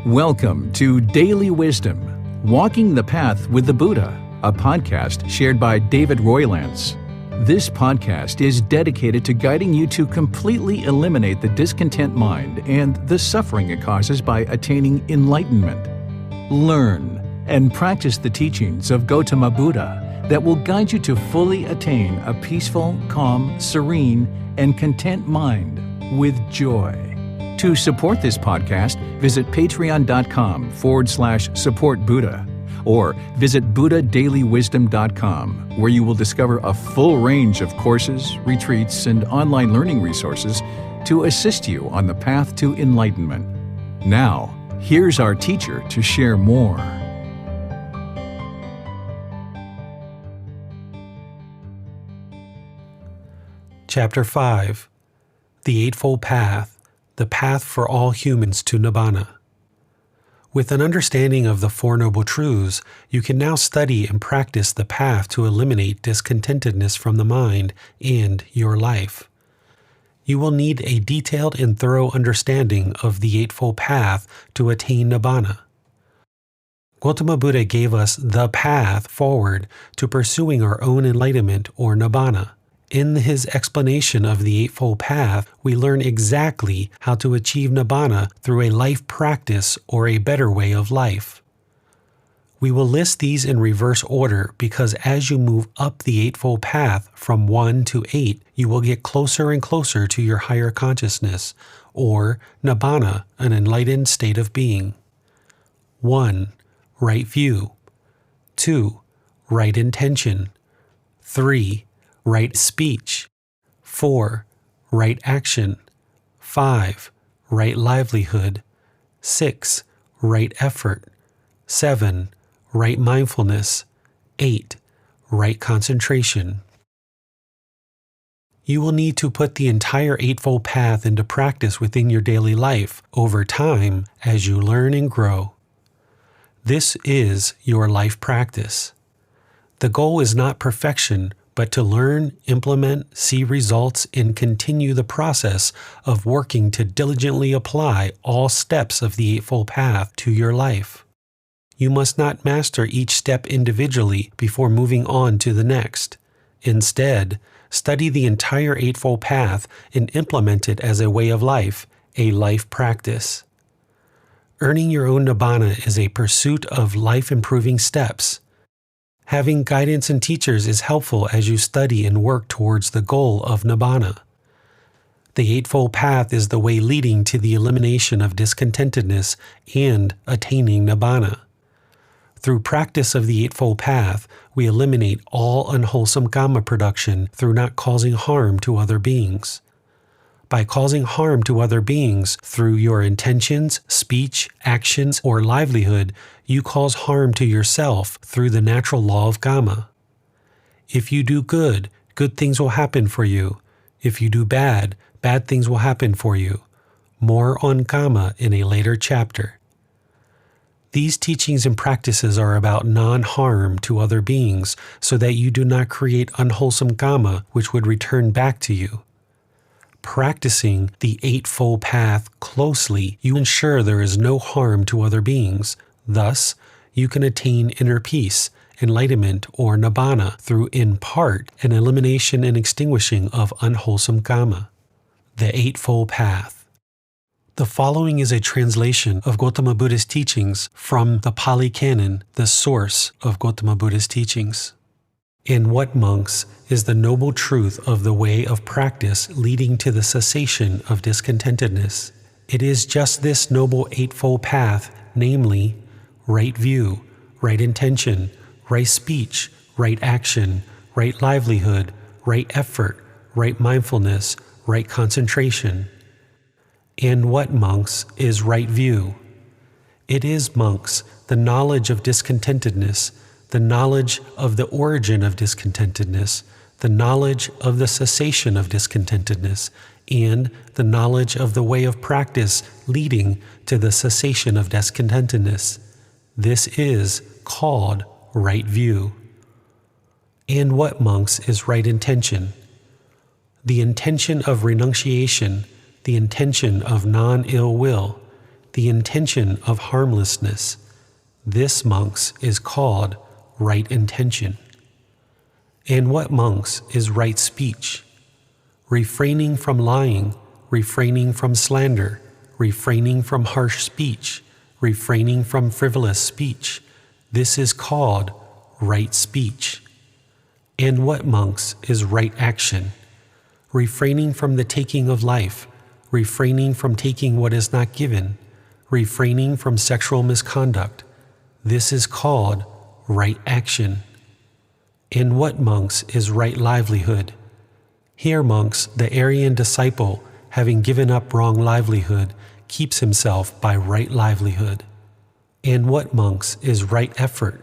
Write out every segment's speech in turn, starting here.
Welcome to Daily Wisdom, Walking the Path with the Buddha, a podcast shared by David Roylance. This podcast is dedicated to guiding you to completely eliminate the discontent mind and the suffering it causes by attaining enlightenment. Learn and practice the teachings of Gotama Buddha that will guide you to fully attain a peaceful, calm, serene, and content mind with joy. To support this podcast, visit patreon.com/supportbuddha or visit buddhadailywisdom.com, where you will discover a full range of courses, retreats, and online learning resources to assist you on the path to enlightenment. Now, here's our teacher to share more. Chapter 5. The Eightfold Path, the Path for All Humans to Nibbana. With an understanding of the Four Noble Truths, you can now study and practice the path to eliminate discontentedness from the mind and your life. You will need a detailed and thorough understanding of the Eightfold Path to attain Nibbana. Gotama Buddha gave us the path forward to pursuing our own enlightenment or Nibbana. In his explanation of the Eightfold Path, we learn exactly how to achieve Nibbana through a life practice or a better way of life. We will list these in reverse order because as you move up the Eightfold Path from 1 to 8, you will get closer and closer to your higher consciousness, or Nibbana, an enlightened state of being. 1. Right view. 2. Right intention. 3. Right speech. 4. Right action. 5. Right livelihood. 6. Right effort. 7. Right mindfulness. 8. Right concentration. You will need to put the entire Eightfold Path into practice within your daily life over time as you learn and grow. This is your life practice. The goal is not perfection, but to learn, implement, see results, and continue the process of working to diligently apply all steps of the Eightfold Path to your life. You must not master each step individually before moving on to the next. Instead, study the entire Eightfold Path and implement it as a way of life, a life practice. Earning your own Nibbana is a pursuit of life-improving steps. Having guidance and teachers is helpful as you study and work towards the goal of Nibbana. The Eightfold Path is the way leading to the elimination of discontentedness and attaining Nibbana. Through practice of the Eightfold Path, we eliminate all unwholesome Kama production through not causing harm to other beings. By causing harm to other beings through your intentions, speech, actions, or livelihood, you cause harm to yourself through the natural law of Kama. If you do good, good things will happen for you. If you do bad, bad things will happen for you. More on Kama in a later chapter. These teachings and practices are about non-harm to other beings so that you do not create unwholesome Kama which would return back to you. Practicing the Eightfold Path closely, you ensure there is no harm to other beings. Thus, you can attain inner peace, enlightenment, or Nibbana through, in part, an elimination and extinguishing of unwholesome Kama. The Eightfold Path. The following is a translation of Gotama Buddha's teachings from the Pali Canon, the source of Gotama Buddha's teachings. And what, monks, is the noble truth of the way of practice leading to the cessation of discontentedness? It is just this noble Eightfold Path, namely, right view, right intention, right speech, right action, right livelihood, right effort, right mindfulness, right concentration. And what, monks, is right view? It is, monks, the knowledge of discontentedness, the knowledge of the origin of discontentedness, the knowledge of the cessation of discontentedness, and the knowledge of the way of practice leading to the cessation of discontentedness. This is called right view. And what, monks, is right intention? The intention of renunciation, the intention of non-ill will, the intention of harmlessness. This, monks, is called right intention. And what, monks, is right speech? Refraining from lying, refraining from slander, refraining from harsh speech, refraining from frivolous speech. This is called right speech. And what, monks, is right action? Refraining from the taking of life, refraining from taking what is not given, refraining from sexual misconduct. This is called right action. And what, monks, is right livelihood? Here, monks, the Aryan disciple, having given up wrong livelihood, keeps himself by right livelihood. And what, monks, is right effort?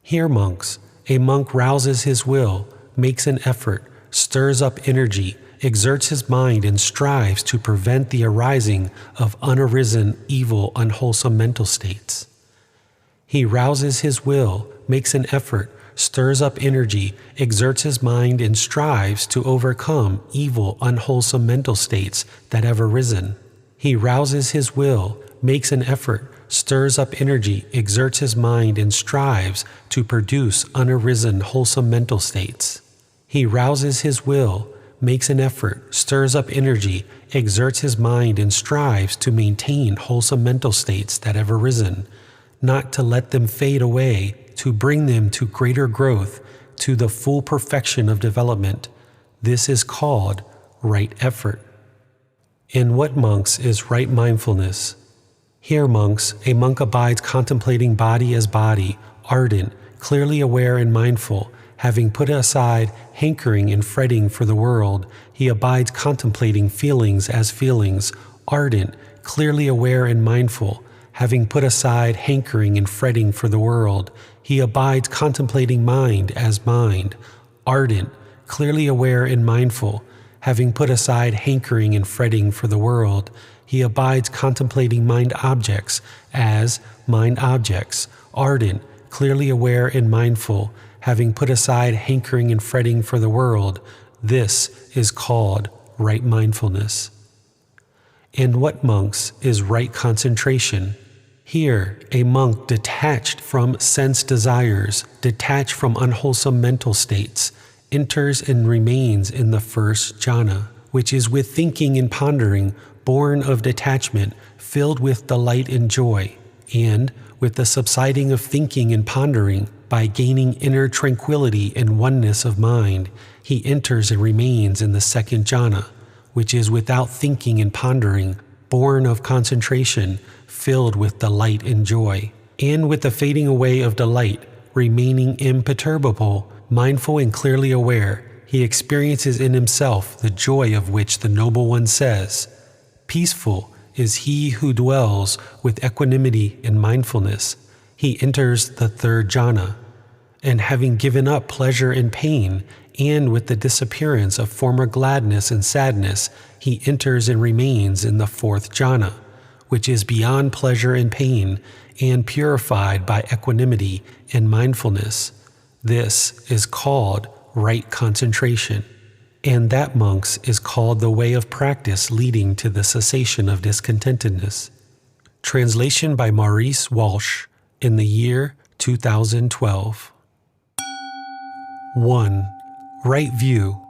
Here, monks, a monk rouses his will, makes an effort, stirs up energy, exerts his mind, and strives to prevent the arising of unarisen, evil, unwholesome mental states. He rouses his will, makes an effort, stirs up energy, exerts his mind, and strives to overcome evil, unwholesome mental states that have arisen. He rouses his will, makes an effort, stirs up energy, exerts his mind, and strives to produce unarisen, wholesome mental states. He rouses his will, makes an effort, stirs up energy, exerts his mind, and strives to maintain wholesome mental states that have arisen, not to let them fade away, to bring them to greater growth, to the full perfection of development. This is called right effort. And what, monks, is right mindfulness? Here, monks, a monk abides contemplating body as body, ardent, clearly aware and mindful. Having put aside hankering and fretting for the world, he abides contemplating feelings as feelings, ardent, clearly aware and mindful. Having put aside hankering and fretting for the world, he abides contemplating mind as mind, ardent, clearly aware and mindful. Having put aside hankering and fretting for the world, he abides contemplating mind objects as mind objects, ardent, clearly aware and mindful. Having put aside hankering and fretting for the world, this is called right mindfulness. And what, monks, is right concentration? Here, a monk detached from sense desires, detached from unwholesome mental states, enters and remains in the first jhana, which is with thinking and pondering, born of detachment, filled with delight and joy, and, with the subsiding of thinking and pondering, by gaining inner tranquility and oneness of mind, he enters and remains in the second jhana, which is without thinking and pondering, born of concentration, filled with delight and joy, and with the fading away of delight, remaining imperturbable, mindful and clearly aware, he experiences in himself the joy of which the Noble One says, "Peaceful is he who dwells with equanimity and mindfulness." He enters the third jhana, and having given up pleasure and pain, and with the disappearance of former gladness and sadness, he enters and remains in the fourth jhana, which is beyond pleasure and pain, and purified by equanimity and mindfulness. This is called right concentration. And that, monks, is called the way of practice leading to the cessation of discontentedness. Translation by Maurice Walsh in the year 2012. 1. Right view.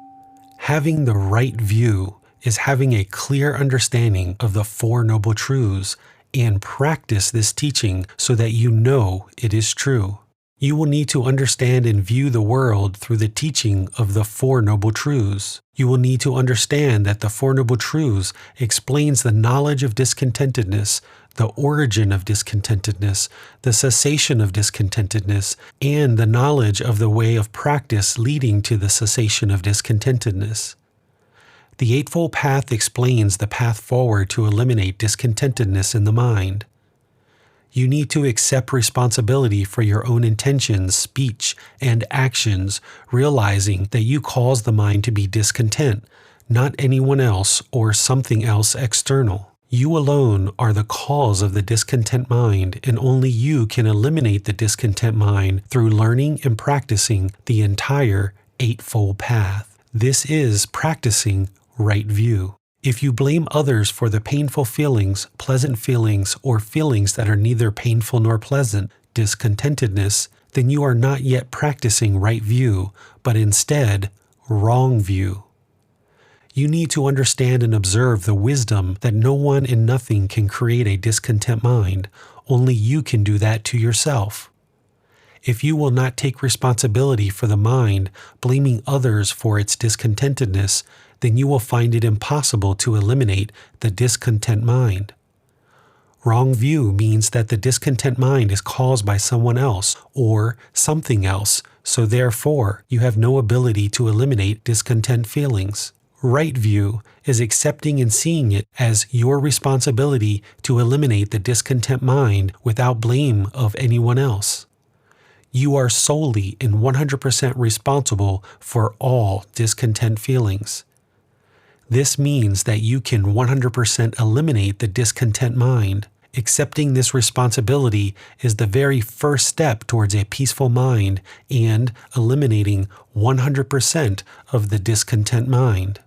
Having the right view is having a clear understanding of the Four Noble Truths and practice this teaching so that you know it is true. You will need to understand and view the world through the teaching of the Four Noble Truths. You will need to understand that the Four Noble Truths explains the knowledge of discontentedness, the origin of discontentedness, the cessation of discontentedness, and the knowledge of the way of practice leading to the cessation of discontentedness. The Eightfold Path explains the path forward to eliminate discontentedness in the mind. You need to accept responsibility for your own intentions, speech, and actions, realizing that you cause the mind to be discontent, not anyone else or something else external. You alone are the cause of the discontent mind, and only you can eliminate the discontent mind through learning and practicing the entire Eightfold Path. This is practicing right view. If you blame others for the painful feelings, pleasant feelings, or feelings that are neither painful nor pleasant, discontentedness, then you are not yet practicing right view, but instead wrong view. You need to understand and observe the wisdom that no one and nothing can create a discontent mind. Only you can do that to yourself. If you will not take responsibility for the mind, blaming others for its discontentedness, then you will find it impossible to eliminate the discontent mind. Wrong view means that the discontent mind is caused by someone else or something else, so therefore you have no ability to eliminate discontent feelings. Right view is accepting and seeing it as your responsibility to eliminate the discontent mind without blame of anyone else. You are solely and 100% responsible for all discontent feelings. This means that you can 100% eliminate the discontent mind. Accepting this responsibility is the very first step towards a peaceful mind and eliminating 100% of the discontent mind.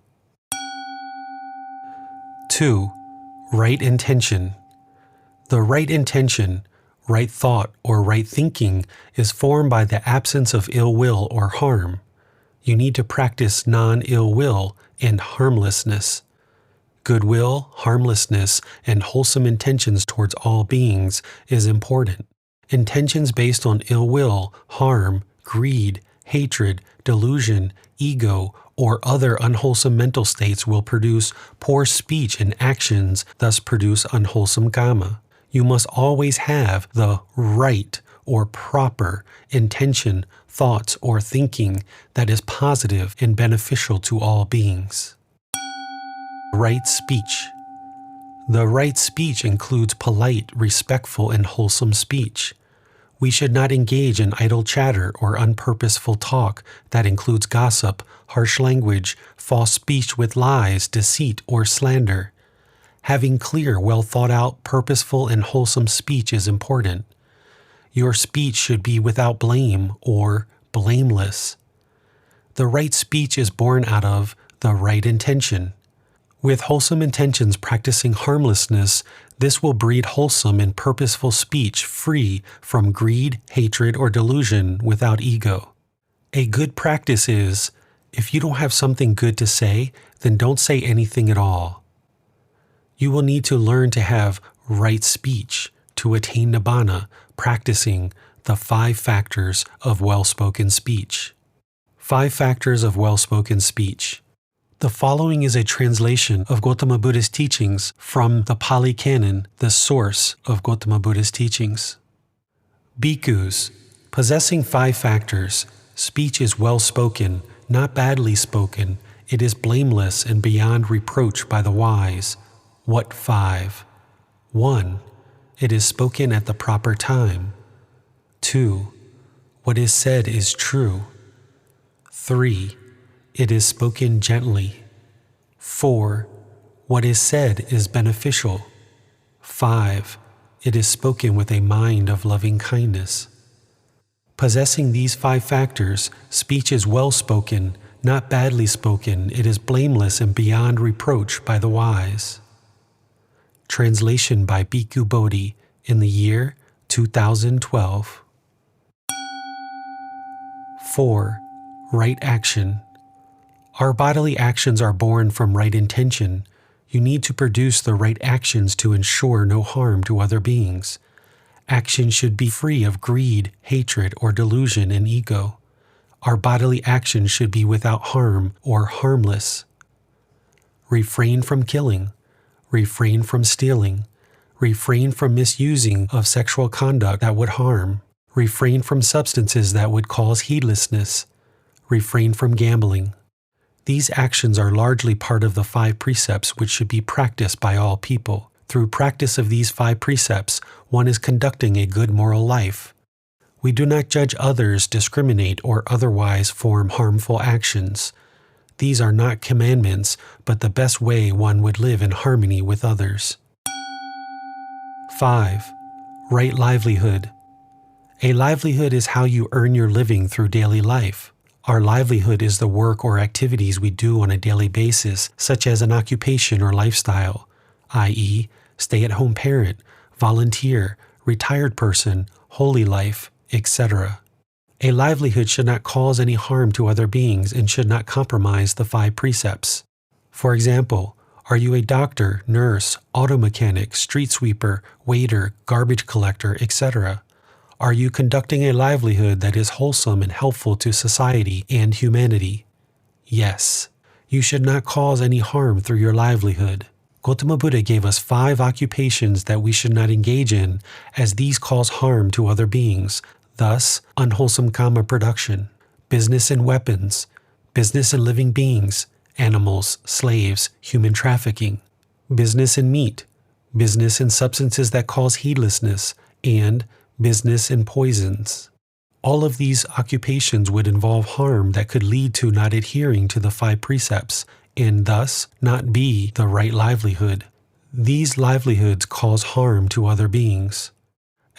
2. Right intention. The right intention, right thought, or right thinking is formed by the absence of ill will or harm. You need to practice non-ill will and harmlessness. Goodwill, harmlessness, and wholesome intentions towards all beings is important. Intentions based on ill will, harm, greed, hatred, delusion, ego, or other unwholesome mental states will produce poor speech and actions, thus produce unwholesome karma. You must always have the right or proper intention, thoughts, or thinking that is positive and beneficial to all beings. Right speech. The right speech includes polite, respectful, and wholesome speech. We should not engage in idle chatter or unpurposeful talk that includes gossip, harsh language, false speech with lies, deceit, or slander. Having clear, well thought out, purposeful, and wholesome speech is important. Your speech should be without blame or blameless. The right speech is born out of the right intention. With wholesome intentions practicing harmlessness, this will breed wholesome and purposeful speech free from greed, hatred, or delusion without ego. A good practice is, if you don't have something good to say, then don't say anything at all. You will need to learn to have right speech to attain Nibbana, practicing the 5 factors of well-spoken speech. 5 factors of well-spoken speech. The following is a translation of Gotama Buddha's teachings from the Pali Canon, the source of Gotama Buddha's teachings. Bhikkhus, possessing 5 factors, speech is well-spoken, not badly spoken. It is blameless and beyond reproach by the wise. What 5? 1. It is spoken at the proper time. 2. What is said is true. 3. It is spoken gently. 4. What is said is beneficial. 5. It is spoken with a mind of loving kindness. Possessing these 5 factors, speech is well spoken, not badly spoken. It is blameless and beyond reproach by the wise. Translation by Bhikkhu Bodhi in the year 2012. 4. Right action. Our bodily actions are born from right intention. You need to produce the right actions to ensure no harm to other beings. Action should be free of greed, hatred, or delusion and ego. Our bodily actions should be without harm or harmless. Refrain from killing. Refrain from stealing. Refrain from misusing of sexual conduct that would harm. Refrain from substances that would cause heedlessness. Refrain from gambling. These actions are largely part of the 5 precepts which should be practiced by all people. Through practice of these 5 precepts, one is conducting a good moral life. We do not judge others, discriminate, or otherwise form harmful actions. These are not commandments, but the best way one would live in harmony with others. 5. Right livelihood. A livelihood is how you earn your living through daily life. Our livelihood is the work or activities we do on a daily basis, such as an occupation or lifestyle, i.e., stay-at-home parent, volunteer, retired person, holy life, etc. A livelihood should not cause any harm to other beings and should not compromise the 5 precepts. For example, are you a doctor, nurse, auto mechanic, street sweeper, waiter, garbage collector, etc.? Are you conducting a livelihood that is wholesome and helpful to society and humanity? Yes. You should not cause any harm through your livelihood. Gotama Buddha gave us 5 occupations that we should not engage in, as these cause harm to other beings, thus unwholesome karma production, business and weapons, business and living beings, animals, slaves, human trafficking, business and meat, business and substances that cause heedlessness, and business and poisons. All of these occupations would involve harm that could lead to not adhering to the 5 precepts, and thus not be the right livelihood. These livelihoods cause harm to other beings.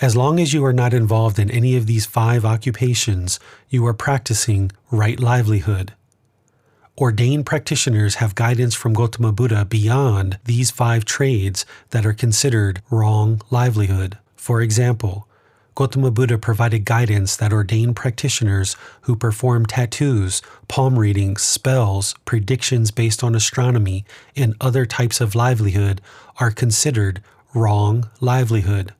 As long as you are not involved in any of these 5 occupations, you are practicing right livelihood. Ordained practitioners have guidance from Gotama Buddha beyond these 5 trades that are considered wrong livelihood. For example, Gotama Buddha provided guidance that ordained practitioners who perform tattoos, palm readings, spells, predictions based on astronomy, and other types of livelihood are considered wrong livelihood.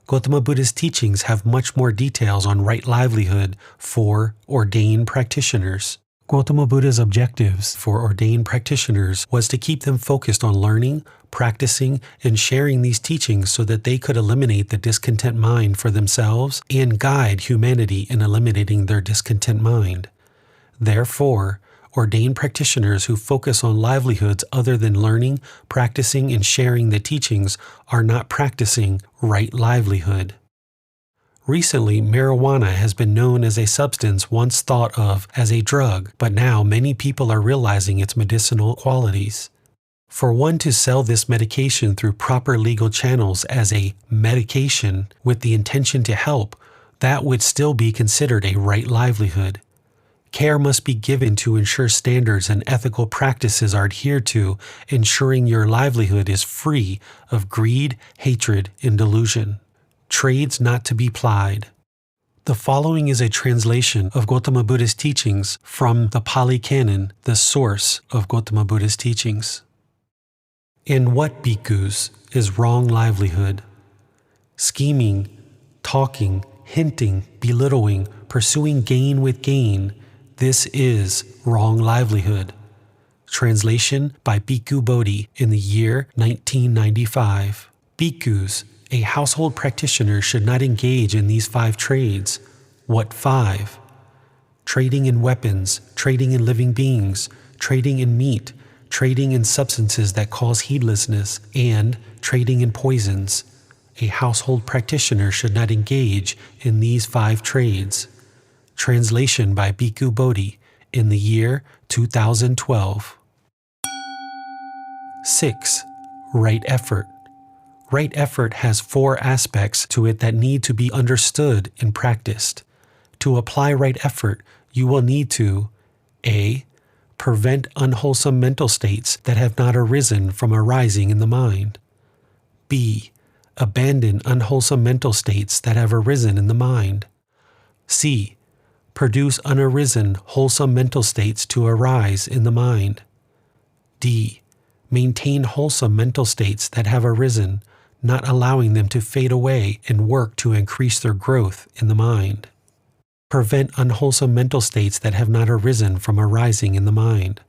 Gotama Buddha's teachings have much more details on right livelihood for ordained practitioners. Gotama Buddha's objectives for ordained practitioners was to keep them focused on learning, practicing, and sharing these teachings so that they could eliminate the discontent mind for themselves and guide humanity in eliminating their discontent mind. Therefore, ordained practitioners who focus on livelihoods other than learning, practicing, and sharing the teachings are not practicing right livelihood. Recently, marijuana has been known as a substance once thought of as a drug, but now many people are realizing its medicinal qualities. For one to sell this medication through proper legal channels as a medication with the intention to help, that would still be considered a right livelihood. Care must be given to ensure standards and ethical practices are adhered to, ensuring your livelihood is free of greed, hatred, and delusion. Trades not to be plied. The following is a translation of Gotama Buddha's teachings from the Pali Canon, the source of Gotama Buddha's teachings. In what, bhikkhus, is wrong livelihood? Scheming, talking, hinting, belittling, pursuing gain with gain, this is wrong livelihood. Translation by Bhikkhu Bodhi in the year 1995. Bhikkhus, a household practitioner should not engage in these 5 trades. What 5? Trading in weapons, trading in living beings, trading in meat, trading in substances that cause heedlessness, and trading in poisons. A household practitioner should not engage in these 5 trades. Translation by Bhikkhu Bodhi in the year 2012. 6. Right effort. Right effort has 4 aspects to it that need to be understood and practiced. To apply right effort, you will need to A. Prevent unwholesome mental states that have not arisen from arising in the mind. B. Abandon unwholesome mental states that have arisen in the mind. C. Produce unarisen wholesome mental states to arise in the mind. D. Maintain wholesome mental states that have arisen, not allowing them to fade away and work to increase their growth in the mind. Prevent unwholesome mental states that have not arisen from arising in the mind.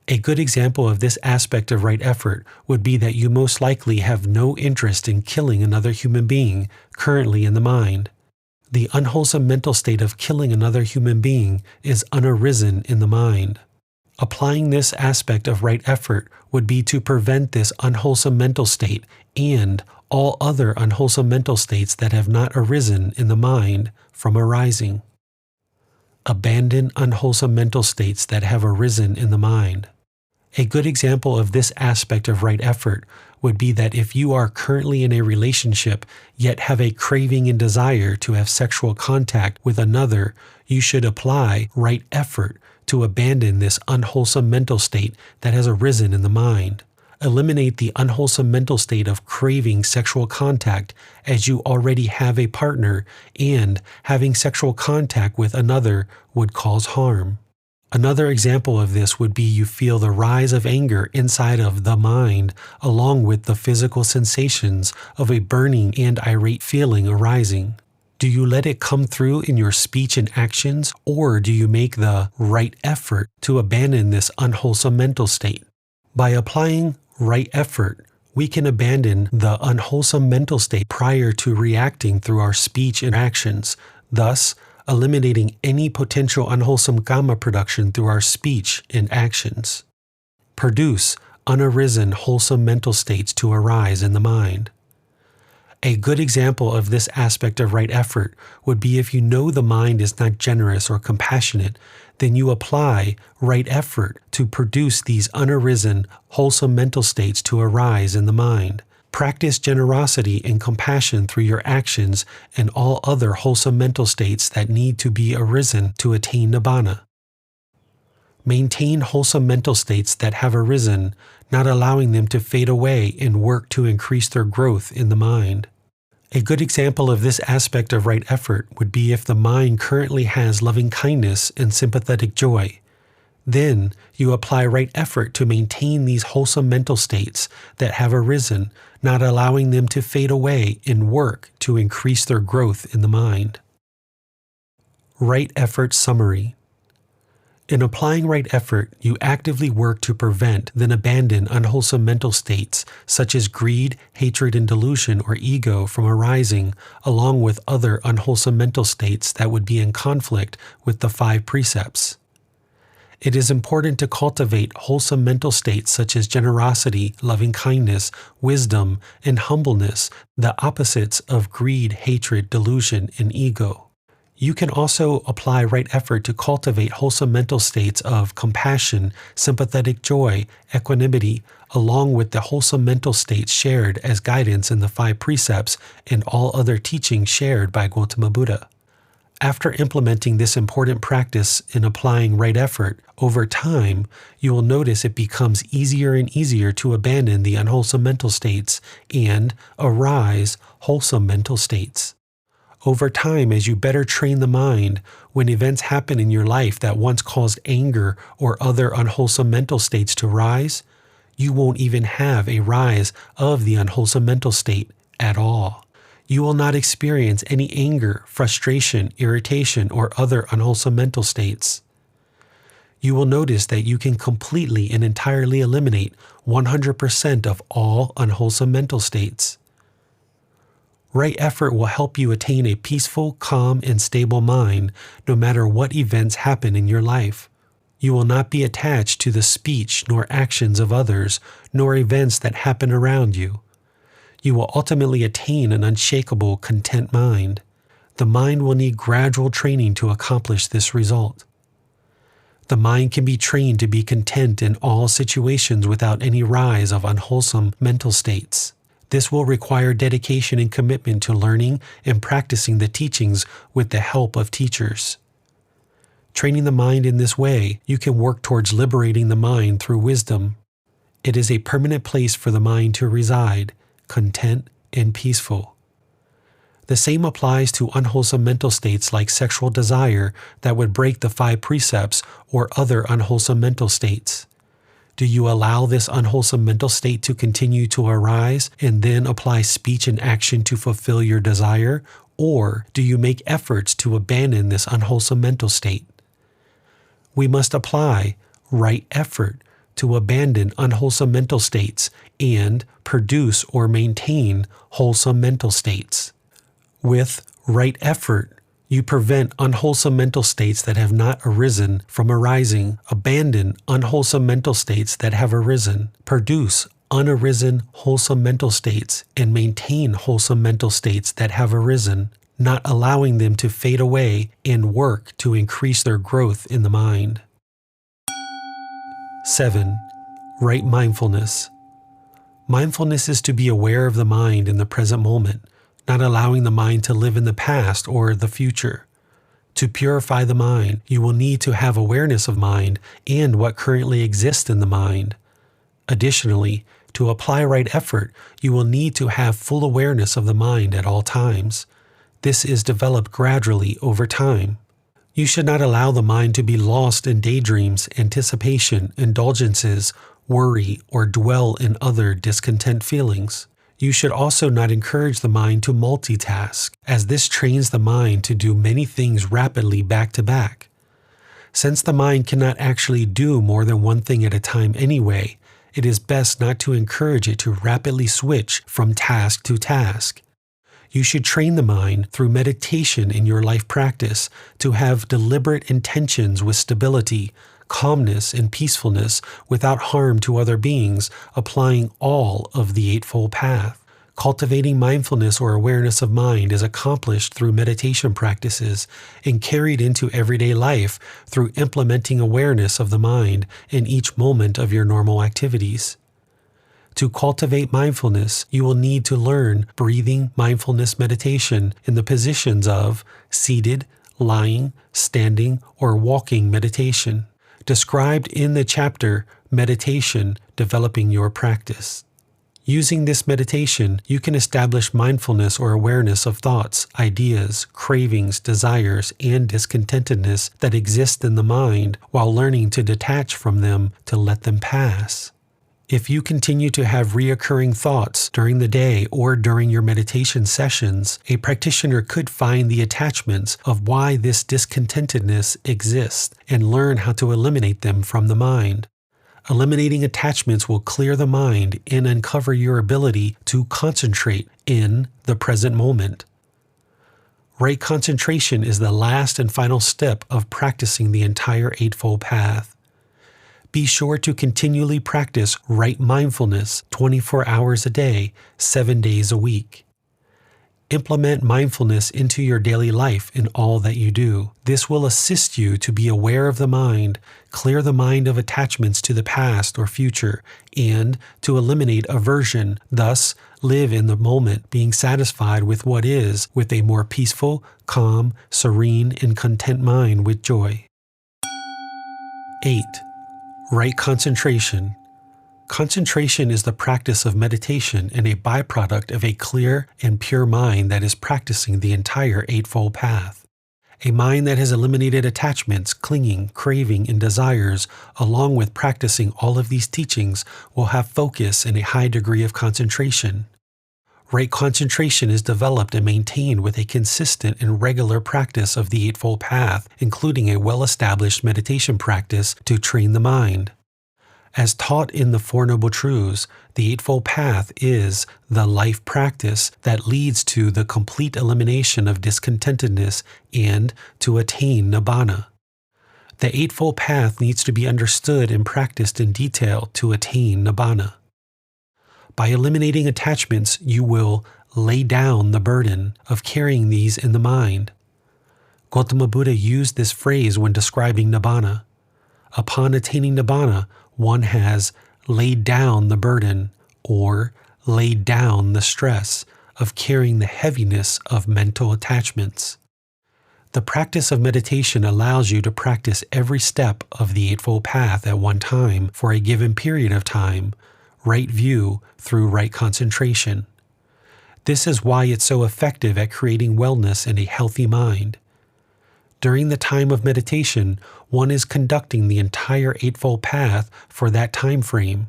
A good example of this aspect of right effort would be that you most likely have no interest in killing another human being currently in the mind. The unwholesome mental state of killing another human being is unarisen in the mind. Applying this aspect of right effort would be to prevent this unwholesome mental state and all other unwholesome mental states that have not arisen in the mind from arising. Abandon unwholesome mental states that have arisen in the mind. A good example of this aspect of right effort would be that if you are currently in a relationship yet have a craving and desire to have sexual contact with another, you should apply right effort to abandon this unwholesome mental state that has arisen in the mind. Eliminate the unwholesome mental state of craving sexual contact, as you already have a partner and having sexual contact with another would cause harm. Another example of this would be you feel the rise of anger inside of the mind along with the physical sensations of a burning and irate feeling arising. Do you let it come through in your speech and actions, or do you make the right effort to abandon this unwholesome mental state? By applying right effort, we can abandon the unwholesome mental state prior to reacting through our speech and actions, thus eliminating any potential unwholesome karma production through our speech and actions. Produce unarisen wholesome mental states to arise in the mind. A good example of this aspect of right effort would be if you know the mind is not generous or compassionate, then you apply right effort to produce these unarisen, wholesome mental states to arise in the mind. Practice generosity and compassion through your actions and all other wholesome mental states that need to be arisen to attain Nibbana. Maintain wholesome mental states that have arisen, not allowing them to fade away, and work to increase their growth in the mind. A good example of this aspect of right effort would be if the mind currently has loving kindness and sympathetic joy. Then you apply right effort to maintain these wholesome mental states that have arisen, not allowing them to fade away, and work to increase their growth in the mind. Right effort summary. In applying right effort, you actively work to prevent, then abandon unwholesome mental states such as greed, hatred, and delusion or ego from arising, along with other unwholesome mental states that would be in conflict with the 5 precepts. It is important to cultivate wholesome mental states such as generosity, loving kindness, wisdom, and humbleness, the opposites of greed, hatred, delusion, and ego. You can also apply right effort to cultivate wholesome mental states of compassion, sympathetic joy, equanimity, along with the wholesome mental states shared as guidance in the 5 precepts and all other teachings shared by Gotama Buddha. After implementing this important practice in applying right effort, over time, you will notice it becomes easier and easier to abandon the unwholesome mental states and arise wholesome mental states. Over time, as you better train the mind, when events happen in your life that once caused anger or other unwholesome mental states to rise, you won't even have a rise of the unwholesome mental state at all. You will not experience any anger, frustration, irritation, or other unwholesome mental states. You will notice that you can completely and entirely eliminate 100% of all unwholesome mental states. Right effort will help you attain a peaceful, calm, and stable mind no matter what events happen in your life. You will not be attached to the speech nor actions of others, nor events that happen around you. You will ultimately attain an unshakable, content mind. The mind will need gradual training to accomplish this result. The mind can be trained to be content in all situations without any rise of unwholesome mental states. This will require dedication and commitment to learning and practicing the teachings with the help of teachers. Training the mind in this way, you can work towards liberating the mind through wisdom. It is a permanent place for the mind to reside, content and peaceful. The same applies to unwholesome mental states like sexual desire that would break the 5 precepts or other unwholesome mental states. Do you allow this unwholesome mental state to continue to arise and then apply speech and action to fulfill your desire, or do you make efforts to abandon this unwholesome mental state? We must apply right effort to abandon unwholesome mental states and produce or maintain wholesome mental states. With right effort, you prevent unwholesome mental states that have not arisen from arising, abandon unwholesome mental states that have arisen, produce unarisen wholesome mental states, and maintain wholesome mental states that have arisen, not allowing them to fade away, and work to increase their growth in the mind. 7. Right mindfulness. Mindfulness is to be aware of the mind in the present moment, not allowing the mind to live in the past or the future. To purify the mind, you will need to have awareness of mind and what currently exists in the mind. Additionally, to apply right effort, you will need to have full awareness of the mind at all times. This is developed gradually over time. You should not allow the mind to be lost in daydreams, anticipation, indulgences, worry, or dwell in other discontent feelings. You should also not encourage the mind to multitask, as this trains the mind to do many things rapidly back to back. Since the mind cannot actually do more than one thing at a time anyway, it is best not to encourage it to rapidly switch from task to task. You should train the mind through meditation in your life practice to have deliberate intentions with stability, calmness, and peacefulness without harm to other beings, applying all of the Eightfold Path. Cultivating mindfulness or awareness of mind is accomplished through meditation practices and carried into everyday life through implementing awareness of the mind in each moment of your normal activities. To cultivate mindfulness, you will need to learn breathing mindfulness meditation in the positions of seated, lying, standing, or walking meditation, described in the chapter Meditation, Developing Your Practice. Using this meditation, you can establish mindfulness or awareness of thoughts, ideas, cravings, desires, and discontentedness that exist in the mind while learning to detach from them to let them pass. If you continue to have reoccurring thoughts during the day or during your meditation sessions, a practitioner could find the attachments of why this discontentedness exists and learn how to eliminate them from the mind. Eliminating attachments will clear the mind and uncover your ability to concentrate in the present moment. Right concentration is the last and final step of practicing the entire Eightfold Path. Be sure to continually practice right mindfulness 24 hours a day, 7 days a week. Implement mindfulness into your daily life in all that you do. This will assist you to be aware of the mind, clear the mind of attachments to the past or future, and to eliminate aversion, thus live in the moment, being satisfied with what is, with a more peaceful, calm, serene, and content mind with joy. 8. Right concentration. Concentration is the practice of meditation and a byproduct of a clear and pure mind that is practicing the entire Eightfold Path. A mind that has eliminated attachments, clinging, craving, and desires, along with practicing all of these teachings, will have focus and a high degree of concentration. Right concentration is developed and maintained with a consistent and regular practice of the Eightfold Path, including a well-established meditation practice to train the mind. As taught in the Four Noble Truths, the Eightfold Path is the life practice that leads to the complete elimination of discontentedness and to attain Nibbana. The Eightfold Path needs to be understood and practiced in detail to attain Nibbana. By eliminating attachments, you will lay down the burden of carrying these in the mind. Gotama Buddha used this phrase when describing Nibbana. Upon attaining Nibbana, one has laid down the burden or laid down the stress of carrying the heaviness of mental attachments. The practice of meditation allows you to practice every step of the Eightfold Path at one time for a given period of time, right view through right concentration. This is why it's so effective at creating wellness and a healthy mind. During the time of meditation, one is conducting the entire Eightfold Path for that time frame.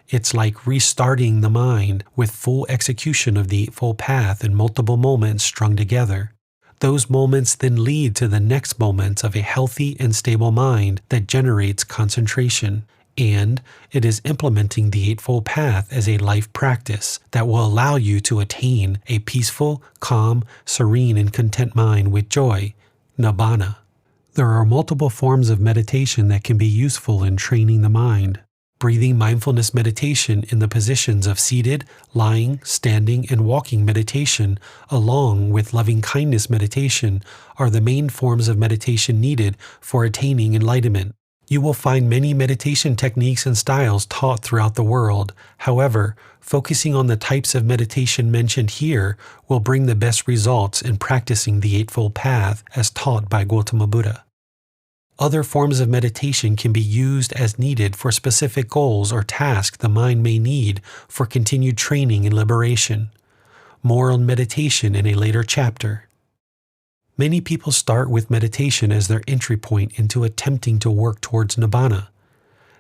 It's like restarting the mind with full execution of the Eightfold Path in multiple moments strung together. Those moments then lead to the next moments of a healthy and stable mind that generates concentration. And it is implementing the Eightfold Path as a life practice that will allow you to attain a peaceful, calm, serene, and content mind with joy, Nibbana. There are multiple forms of meditation that can be useful in training the mind. Breathing mindfulness meditation in the positions of seated, lying, standing, and walking meditation, along with loving kindness meditation, are the main forms of meditation needed for attaining enlightenment. You will find many meditation techniques and styles taught throughout the world. However, focusing on the types of meditation mentioned here will bring the best results in practicing the Eightfold Path as taught by Gotama Buddha. Other forms of meditation can be used as needed for specific goals or tasks the mind may need for continued training and liberation. More on meditation in a later chapter. Many people start with meditation as their entry point into attempting to work towards Nibbana.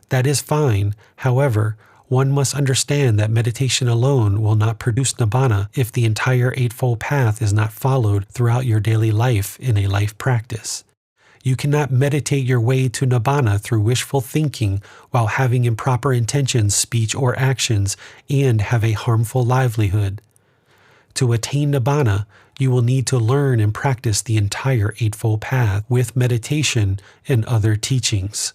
That is fine. However, one must understand that meditation alone will not produce Nibbana if the entire Eightfold Path is not followed throughout your daily life in a life practice. You cannot meditate your way to Nibbana through wishful thinking while having improper intentions, speech, or actions, and have a harmful livelihood. To attain Nibbana, you will need to learn and practice the entire Eightfold Path with meditation and other teachings.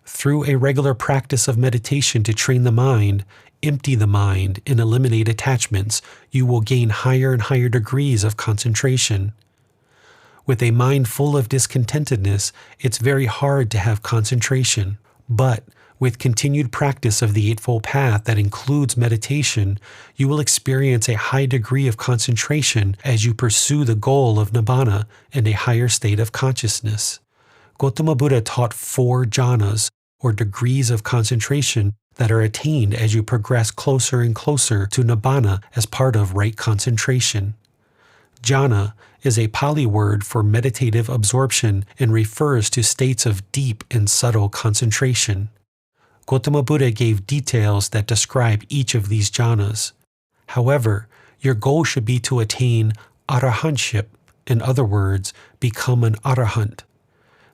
Through a regular practice of meditation to train the mind, empty the mind, and eliminate attachments, you will gain higher and higher degrees of concentration. With a mind full of discontentedness, it's very hard to have concentration. But with continued practice of the Eightfold Path that includes meditation, you will experience a high degree of concentration as you pursue the goal of Nibbana and a higher state of consciousness. Gotama Buddha taught 4 jhanas, or degrees of concentration, that are attained as you progress closer and closer to Nibbana as part of right concentration. Jhana is a Pali word for meditative absorption and refers to states of deep and subtle concentration. Gotama Buddha gave details that describe each of these jhanas. However, your goal should be to attain arahantship, in other words, become an arahant.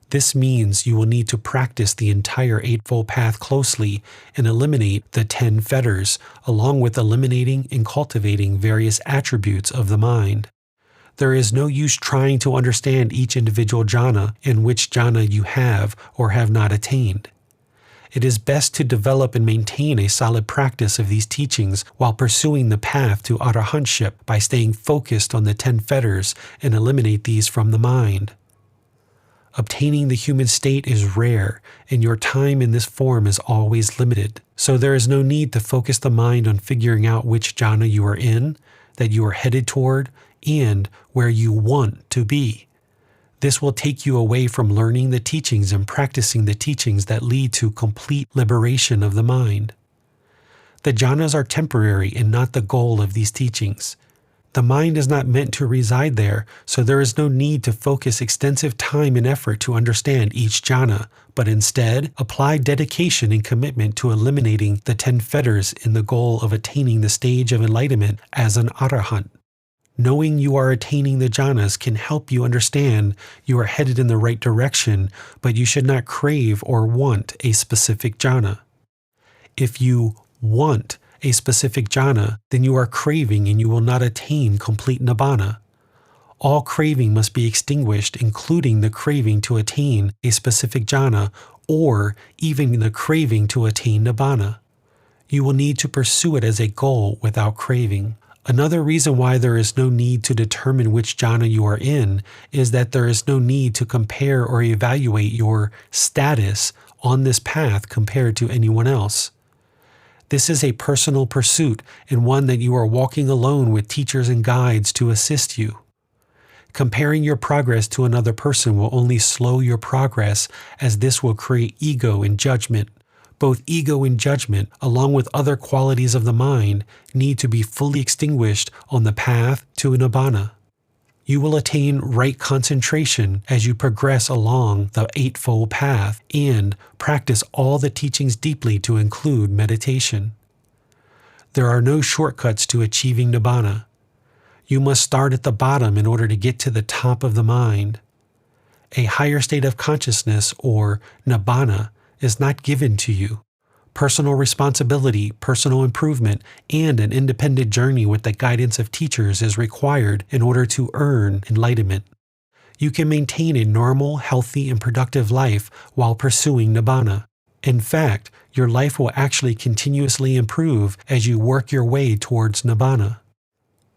This means you will need to practice the entire Eightfold Path closely and eliminate the 10 fetters, along with eliminating and cultivating various attributes of the mind. There is no use trying to understand each individual jhana and which jhana you have or have not attained. It is best to develop and maintain a solid practice of these teachings while pursuing the path to arahantship by staying focused on the 10 fetters and eliminate these from the mind. Obtaining the human state is rare, and your time in this form is always limited, so there is no need to focus the mind on figuring out which jhana you are in, that you are headed toward, and where you want to be. This will take you away from learning the teachings and practicing the teachings that lead to complete liberation of the mind. The jhanas are temporary and not the goal of these teachings. The mind is not meant to reside there, so there is no need to focus extensive time and effort to understand each jhana, but instead apply dedication and commitment to eliminating the 10 fetters in the goal of attaining the stage of enlightenment as an arahant. Knowing you are attaining the jhanas can help you understand you are headed in the right direction, but you should not crave or want a specific jhana. If you want a specific jhana, then you are craving and you will not attain complete Nibbana. All craving must be extinguished, including the craving to attain a specific jhana or even the craving to attain Nibbana. You will need to pursue it as a goal without craving. Another reason why there is no need to determine which jhana you are in is that there is no need to compare or evaluate your status on this path compared to anyone else. This is a personal pursuit and one that you are walking alone with teachers and guides to assist you. Comparing your progress to another person will only slow your progress, as this will create ego and judgment. Both ego and judgment, along with other qualities of the mind, need to be fully extinguished on the path to Nibbana. You will attain right concentration as you progress along the Eightfold Path and practice all the teachings deeply to include meditation. There are no shortcuts to achieving Nibbana. You must start at the bottom in order to get to the top of the mind. A higher state of consciousness, or Nibbana, is not given to you. Personal responsibility, personal improvement, and an independent journey with the guidance of teachers is required in order to earn enlightenment. You can maintain a normal, healthy, and productive life while pursuing Nibbana. In fact, your life will actually continuously improve as you work your way towards Nibbana.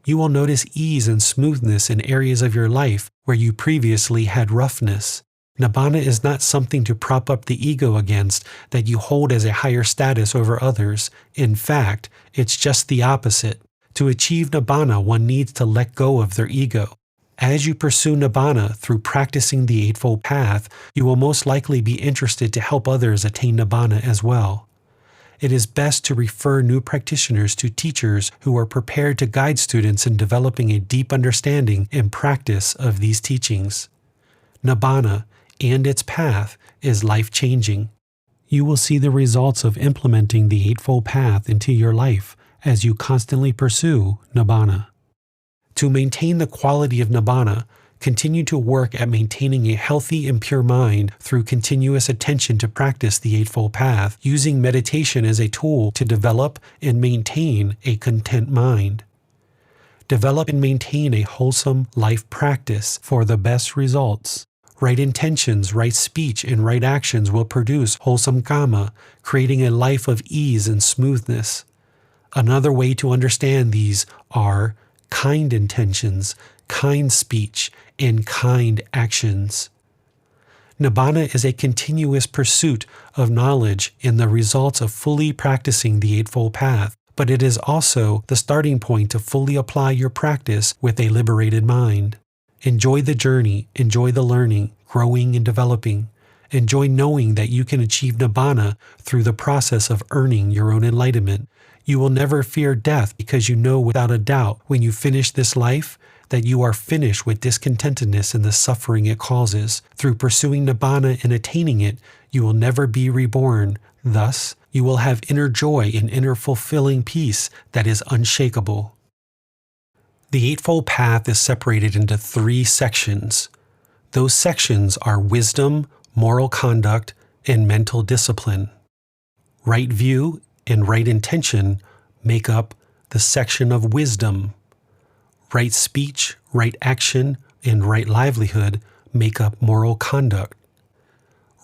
You will notice ease and smoothness in areas of your life where you previously had roughness. Nibbana is not something to prop up the ego against that you hold as a higher status over others. In fact, it's just the opposite. To achieve Nibbana, one needs to let go of their ego. As you pursue Nibbana through practicing the Eightfold Path, you will most likely be interested to help others attain Nibbana as well. It is best to refer new practitioners to teachers who are prepared to guide students in developing a deep understanding and practice of these teachings. Nibbana and its path is life-changing. You will see the results of implementing the Eightfold Path into your life as you constantly pursue Nibbana. To maintain the quality of Nibbana, continue to work at maintaining a healthy and pure mind through continuous attention to practice the Eightfold Path, using meditation as a tool to develop and maintain a content mind. Develop and maintain a wholesome life practice for the best results. Right intentions, right speech, and right actions will produce wholesome karma, creating a life of ease and smoothness. Another way to understand these are kind intentions, kind speech, and kind actions. Nibbana is a continuous pursuit of knowledge and the results of fully practicing the Eightfold Path, but it is also the starting point to fully apply your practice with a liberated mind. Enjoy the journey, enjoy the learning, growing and developing. Enjoy knowing that you can achieve Nibbana through the process of earning your own enlightenment. You will never fear death because you know without a doubt when you finish this life that you are finished with discontentedness and the suffering it causes. Through pursuing Nibbana and attaining it, you will never be reborn. Thus, you will have inner joy and inner fulfilling peace that is unshakable. The Eightfold Path is separated into 3 sections. Those sections are wisdom, moral conduct, and mental discipline. Right view and right intention make up the section of wisdom. Right speech, right action, and right livelihood make up moral conduct.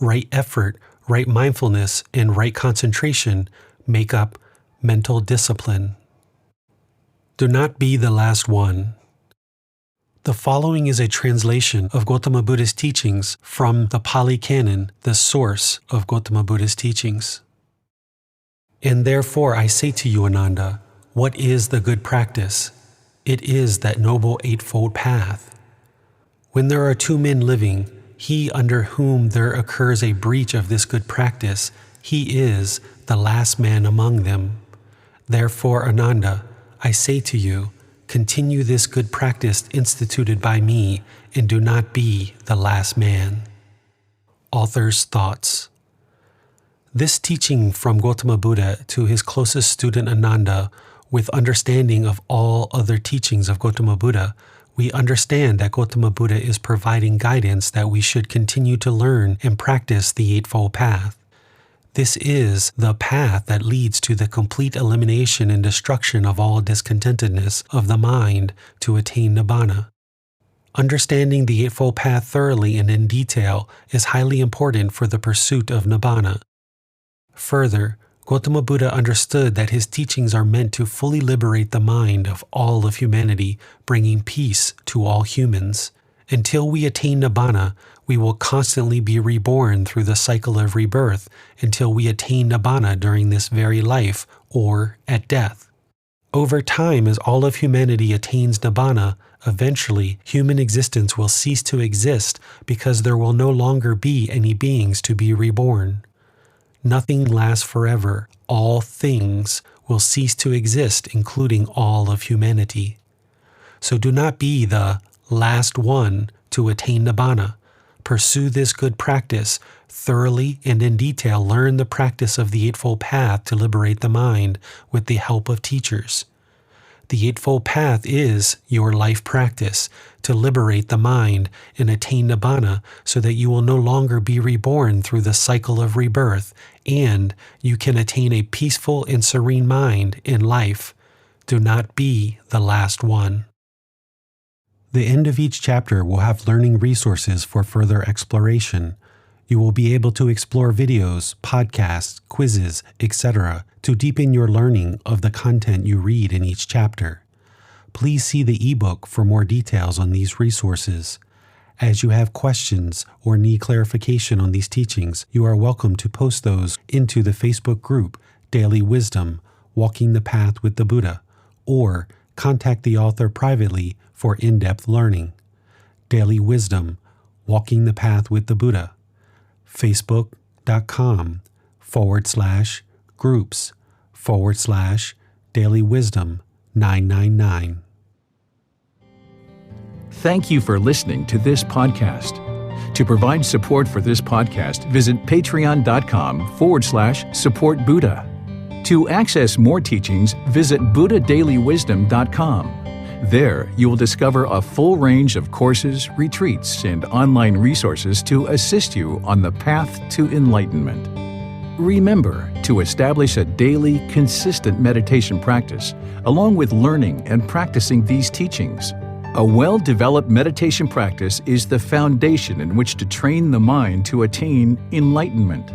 Right effort, right mindfulness, and right concentration make up mental discipline. Do not be the last one. The following is a translation of Gotama Buddha's teachings from the Pali Canon, the source of Gotama Buddha's teachings. And therefore I say to you, Ananda, what is the good practice? It is that noble Eightfold Path. When there are 2 men living, he under whom there occurs a breach of this good practice, he is the last man among them. Therefore, Ananda, I say to you, continue this good practice instituted by me, and do not be the last man. Author's thoughts. This teaching from Gotama Buddha to his closest student Ananda, with understanding of all other teachings of Gotama Buddha, we understand that Gotama Buddha is providing guidance that we should continue to learn and practice the Eightfold Path. This is the path that leads to the complete elimination and destruction of all discontentedness of the mind to attain Nibbana. Understanding the Eightfold Path thoroughly and in detail is highly important for the pursuit of Nibbana. Further, Gotama Buddha understood that his teachings are meant to fully liberate the mind of all of humanity, bringing peace to all humans. Until we attain Nibbana, we will constantly be reborn through the cycle of rebirth until we attain Nibbana during this very life or at death. Over time, as all of humanity attains Nibbana, eventually human existence will cease to exist because there will no longer be any beings to be reborn. Nothing lasts forever. All things will cease to exist, including all of humanity. So do not be the last one to attain Nibbana. Pursue this good practice, thoroughly and in detail learn the practice of the Eightfold Path to liberate the mind with the help of teachers. The Eightfold Path is your life practice to liberate the mind and attain Nibbana so that you will no longer be reborn through the cycle of rebirth and you can attain a peaceful and serene mind in life. Do not be the last one. The end of each chapter will have learning resources for further exploration. You will be able to explore videos, podcasts, quizzes, etc. to deepen your learning of the content you read in each chapter. Please see the ebook for more details on these resources. As you have questions or need clarification on these teachings, you are welcome to post those into the Facebook group Daily Wisdom, Walking the Path with the Buddha, or contact the author privately for in-depth learning. Daily Wisdom, Walking the Path with the Buddha. Facebook.com/groups/Daily Wisdom 999. Thank you for listening to this podcast. To provide support for this podcast, visit patreon.com/support Buddha. To access more teachings, visit buddhadailywisdom.com. There, you will discover a full range of courses, retreats, and online resources to assist you on the path to enlightenment. Remember to establish a daily, consistent meditation practice, along with learning and practicing these teachings. A well-developed meditation practice is the foundation in which to train the mind to attain enlightenment.